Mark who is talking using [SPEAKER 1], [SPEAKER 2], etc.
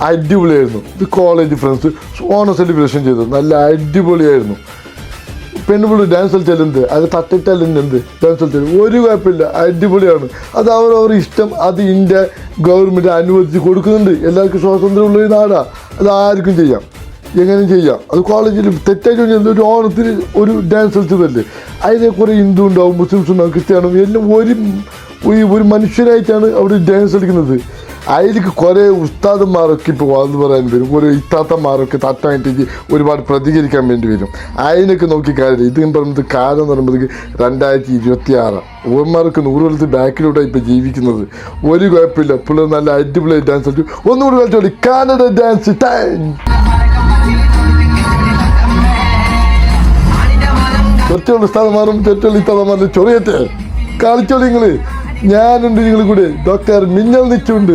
[SPEAKER 1] അടിപൊളിയായിരുന്നു. ഇത് college friends Onam celebration ചെയ്തത് നല്ല അടിപൊളിയായിരുന്നു. പെണ്ണുപിള്ളി ഡാൻസ് കളിച്ചാൽ എന്ത്, അത് തട്ടിട്ടാലും എന്ത് ഡാൻസ് കളിച്ചാലും ഒരു കുഴപ്പമില്ല, അടിപൊളിയാണ്. അത് അവർ ഇഷ്ടം. അത് ഇന്ത്യ ഗവൺമെൻറ് അനുവദിച്ച് കൊടുക്കുന്നുണ്ട്. എല്ലാവർക്കും സ്വാതന്ത്ര്യമുള്ള ഒരു നാടാണ്. അത് ആർക്കും ചെയ്യാം, എങ്ങനെയും ചെയ്യാം. അത് കോളേജിൽ തെറ്റായിട്ട് ഒരു ഓണത്തിന് ഒരു ഡാൻസ് കളിച്ചതല്ലേ, അതിനെ കുറേ ഹിന്ദു ഉണ്ടാവും, മുസ്ലിംസ് ഉണ്ടാവും, ക്രിസ്ത്യാനും എല്ലാം ഒരു മനുഷ്യനായിട്ടാണ് അവിടെ ഡാൻസ് കളിക്കുന്നത്. അതിലേക്ക് കുറേ ഉസ്താദന്മാരൊക്കെ ഇപ്പോൾ വാന്ന് പറയാൻ വരും, കുറേ ഇത്താത്തന്മാരൊക്കെ തട്ടായിട്ട് ഒരുപാട് പ്രതികരിക്കാൻ വേണ്ടി വരും. അതിനൊക്കെ നോക്കി കാര്യമില്ല. ഇത് പറയുന്നത് കാലം എന്ന് പറയുമ്പോഴേക്ക് 2026 ഓന്മാരൊക്കെ 100 കൊല്ലത്ത് ബാക്കിലൂടെ ഇപ്പോൾ ജീവിക്കുന്നത്. ഒരു കുഴപ്പമില്ല. പിള്ളേർ നല്ല അടിപൊളിയായി ഡാൻസ് കളിച്ചു. ഒന്നുകൂടി കളിച്ചോളി കാനഡ ഡാൻസ് ടൈം. തെറ്റുള്ള ഉസ്താദന്മാരും തെറ്റുള്ള ഇത്താത്തന്മാരും ചൊറിയട്ടെ, കളിച്ചോളി നിങ്ങൾ. ഞാനുണ്ട് നിങ്ങൾ കൂടെ. ഡോക്ടർ മിന്നൽ നിച്ചുണ്ട്.